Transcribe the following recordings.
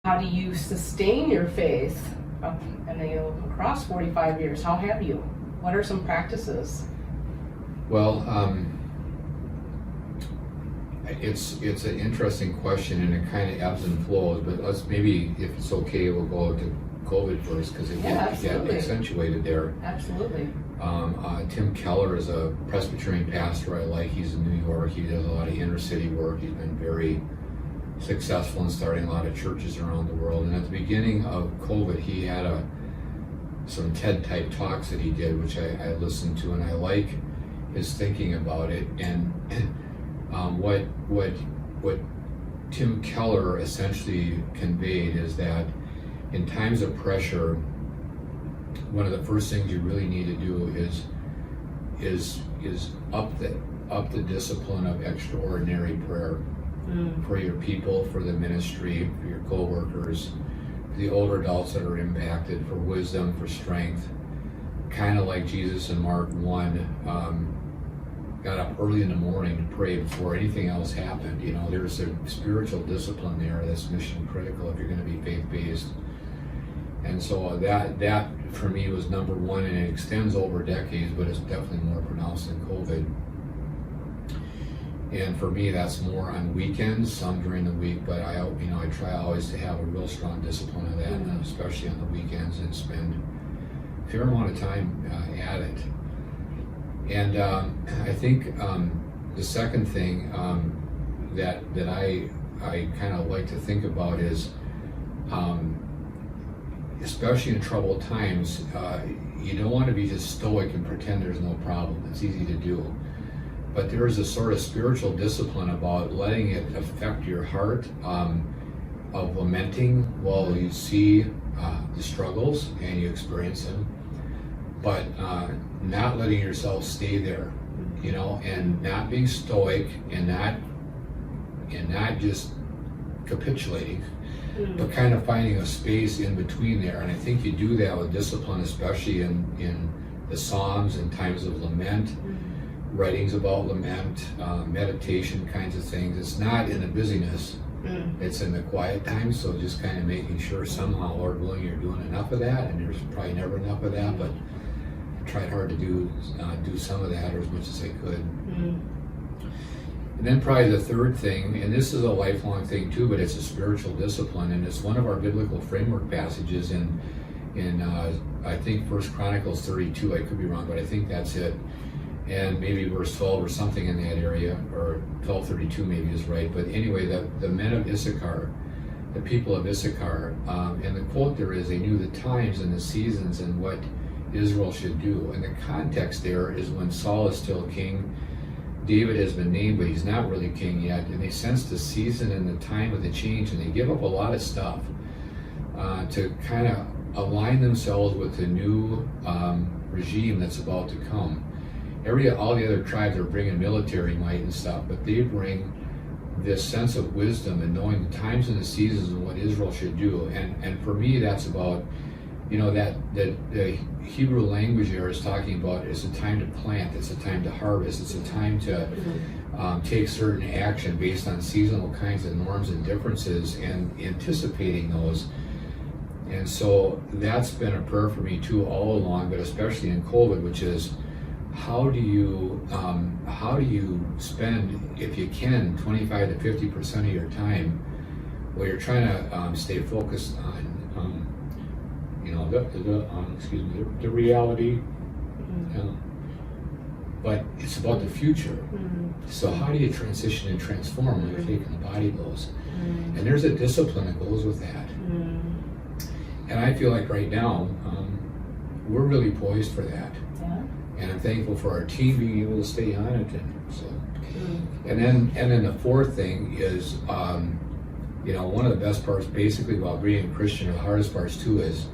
How do you sustain your faith across 45 years? How have you? What are some practices? Well, it's an interesting question, and it kind of ebbs and flows, but let's maybe, if it's okay, we'll go to COVID first, because it got accentuated there. Absolutely. Tim Keller is a Presbyterian pastor I like. He's in New York. He does a lot of inner city work. He's been very successful in starting a lot of churches around the world. And at the beginning of COVID, he had some TED type talks that he did, which I listened to, and I like his thinking about it. And what Tim Keller essentially conveyed is that in times of pressure, one of the first things you really need to do is up the discipline of extraordinary prayer for your people, for the ministry, for your co-workers, for the older adults that are impacted, for wisdom, for strength. Kind of like Jesus in Mark 1 got up early in the morning to pray before anything else happened. You know, there's a spiritual discipline there that's mission critical if you're going to be faith-based. And so that for me was number one, and it extends over decades, but it's definitely more pronounced in COVID. And for me, that's more on weekends, some during the week, but I try always to have a real strong discipline of that, especially on the weekends, and spend a fair amount of time at it. And I think the second thing that I kind of like to think about is, especially in troubled times, you don't want to be just stoic and pretend there's no problem. It's easy to do. But there is a sort of spiritual discipline about letting it affect your heart, of lamenting while you see the struggles and you experience them, but not letting yourself stay there, you know, and not being stoic and not just capitulating, but kind of finding a space in between there. And I think you do that with discipline, especially in the Psalms and times of lament, writings about lament, meditation kinds of things. It's not in the busyness, it's in the quiet times. So just kind of making sure somehow, Lord willing, you're doing enough of that, and there's probably never enough of that, but I tried hard to do some of that, or as much as I could. And then probably the third thing, and this is a lifelong thing too, but it's a spiritual discipline, and it's one of our biblical framework passages in I think 1 Chronicles 32, I could be wrong, but I think that's it. And maybe verse 12 or something in that area, or 12:32 maybe is right. But anyway, the men of Issachar, the people of Issachar, and the quote there is, they knew the times and the seasons and what Israel should do. And the context there is when Saul is still king. David has been named, but he's not really king yet. And they sense the season and the time of the change, and they give up a lot of stuff to kind of align themselves with the new regime that's about to come. All the other tribes are bringing military might and stuff, but they bring this sense of wisdom and knowing the times and the seasons and what Israel should do. And for me, that's about, you know, that the Hebrew language here is talking about, it's a time to plant, it's a time to harvest, it's a time to take certain action based on seasonal kinds of norms and differences, and anticipating those. And so that's been a prayer for me too all along, but especially in COVID, which is, how do you spend, if you can, 25 to 50% of your time where you're trying to stay focused on the reality, but it's about the future. So how do you transition and transform when you're taking the body blows? And there's a discipline that goes with that. And I feel like right now we're really poised for that. And I'm thankful for our team being able to stay on it. And then the fourth thing is, one of the best parts basically about being a Christian, or the hardest parts too, is,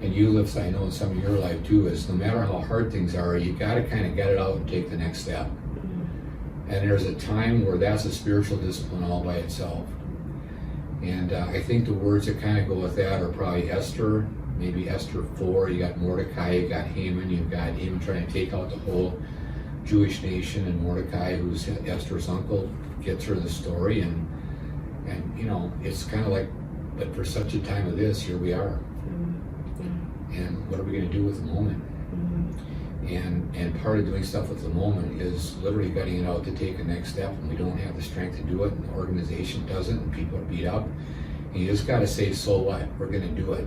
and you live, I know in some of your life too, is no matter how hard things are, you got to kind of get it out and take the next step. And there's a time where that's a spiritual discipline all by itself. And I think the words that kind of go with that are probably Esther, maybe Esther 4, you got Mordecai, you got Haman, you've got Haman trying to take out the whole Jewish nation, and Mordecai, who's Esther's uncle, gets her the story, and it's kind of like But for such a time of this, here we are. And what are we going to do with the moment? And part of doing stuff with the moment is literally gutting it out to take a next step, and we don't have the strength to do it, and the organization doesn't, and people are beat up. And you just got to say, so what? We're going to do it.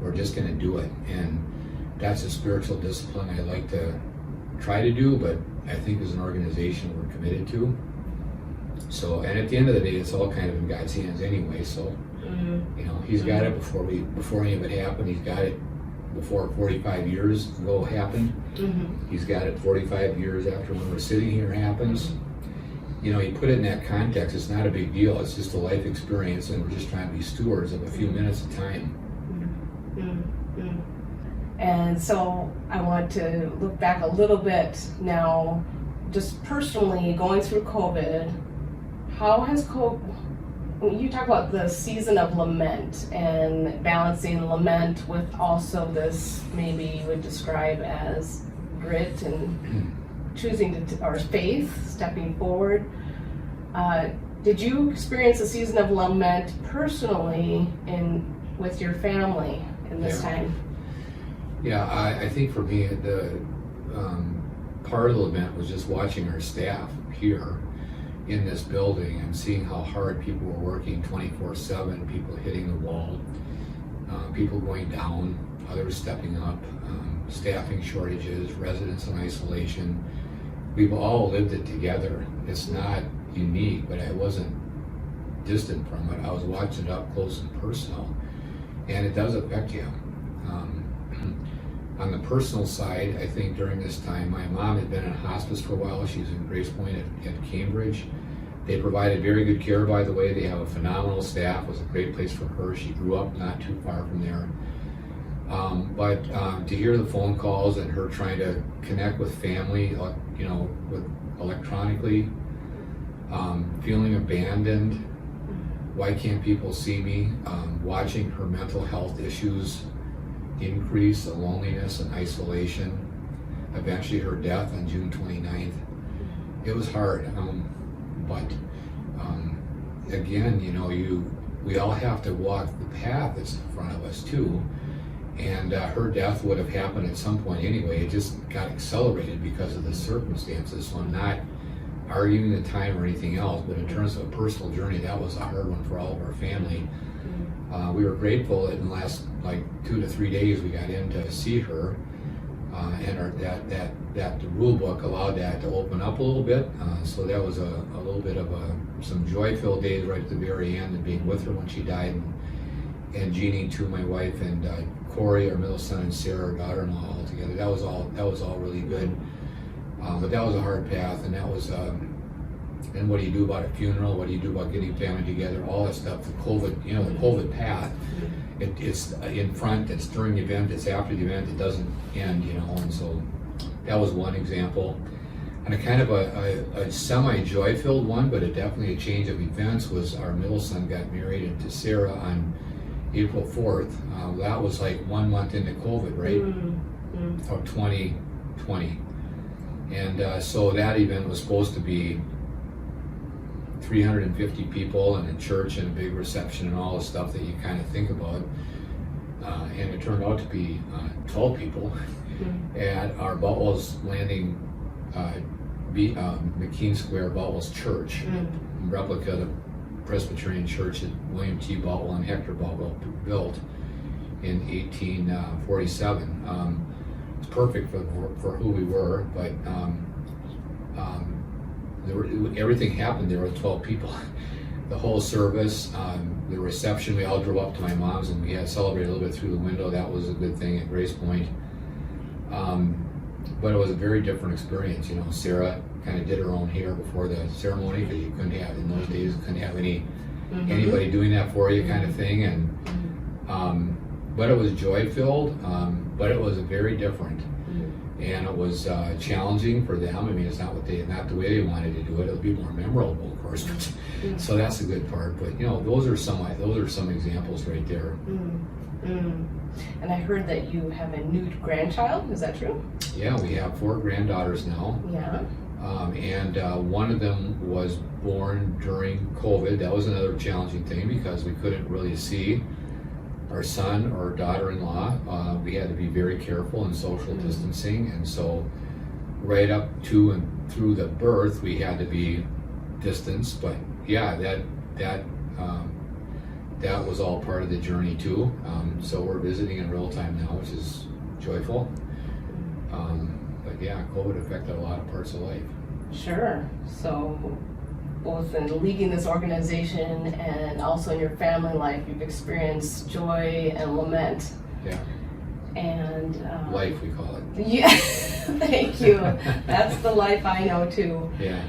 We're just going to do it. And that's a spiritual discipline I like to try to do, but I think as an organization we're committed to. So, and at the end of the day, it's all kind of in God's hands anyway. So, you know, He's got it before any of it happened. He's got it before 45 years ago happened. He's got it 45 years after when we're sitting here happens. You know, you put it in that context, it's not a big deal. It's just a life experience, and we're just trying to be stewards of a few minutes of time. And so I want to look back a little bit now, just personally going through COVID. How has you talk about the season of lament and balancing lament with also this, maybe you would describe as grit and choosing to, or faith, stepping forward. Did you experience a season of lament personally with your family in this time? Yeah, I think for me, the part of the lament was just watching our staff here in this building and seeing how hard people were working 24/7, people hitting the wall, people going down, others stepping up, staffing shortages, residents in isolation. We've all lived it together. It's not unique, but I wasn't distant from it. I was watching it up close and personal, and it does affect you. On the personal side, I think during this time, my mom had been in hospice for a while. She was in Grace Point at Cambridge. They provided very good care, by the way. They have a phenomenal staff. It was a great place for her. She grew up not too far from there. But to hear the phone calls and her trying to connect with family, you know, with electronically, feeling abandoned, why can't people see me? Watching her mental health issues increase, the loneliness and isolation, eventually her death on June 29th. It was hard, but again, you know, we all have to walk the path that's in front of us too. And her death would have happened at some point anyway. It just got accelerated because of the circumstances. So I'm not arguing the time or anything else, but in terms of a personal journey, that was a hard one for all of our family. We were grateful that in the last 2 to 3 days we got in to see her, and that the rule book allowed that to open up a little bit. So that was a little bit of some joy-filled days right at the very end, and being with her when she died, and Jeannie too, my wife, and Corey, our middle son, and Sarah, our daughter-in-law, all together. That was all really good. But that was a hard path, and that was. And what do you do about a funeral? What do you do about getting family together? All that stuff. The COVID, you know, the COVID path. It's in front. It's during the event. It's after the event. It doesn't end, you know. And so that was one example. And a kind of a semi-joy-filled one, but definitely a change of events was our middle son got married to Sarah on April 4th. That was like 1 month into COVID, right? Of 2020. And so that event was supposed to be 350 people and a church and a big reception and all the stuff that you kind of think about. And it turned out to be 12 people at our Butwell's Landing, McKean Square Butwell's Church, replica of the Presbyterian Church that William T. Butwell and Hector Butwell built in 1847. It's perfect for who we were, but everything happened there with 12 people. The whole service, the reception, we all drove up to my mom's and we had celebrated a little bit through the window. That was a good thing at Grace Point. But it was a very different experience. You know, Sarah kind of did her own hair before the ceremony because you couldn't have, in those days, couldn't have anybody doing that for you kind of thing. And but it was joy-filled, but it was very different. And it was challenging for them. I mean, it's not the way they wanted to do it. It'll be more memorable, of course. So that's the good part. But you know, those are some examples right there. And I heard that you have a new grandchild. Is that true? Yeah, we have 4 granddaughters now. Yeah. One of them was born during COVID. That was another challenging thing because we couldn't really see our son or daughter-in-law. We had to be very careful in social distancing, and so right up to and through the birth, we had to be distanced. But yeah, that was all part of the journey too. So we're visiting in real time now, which is joyful. But yeah, COVID affected a lot of parts of life. Sure. So both in leading this organization and also in your family life, you've experienced joy and lament. Yeah. And life, we call it. Yeah. Thank you. That's the life I know too. Yeah.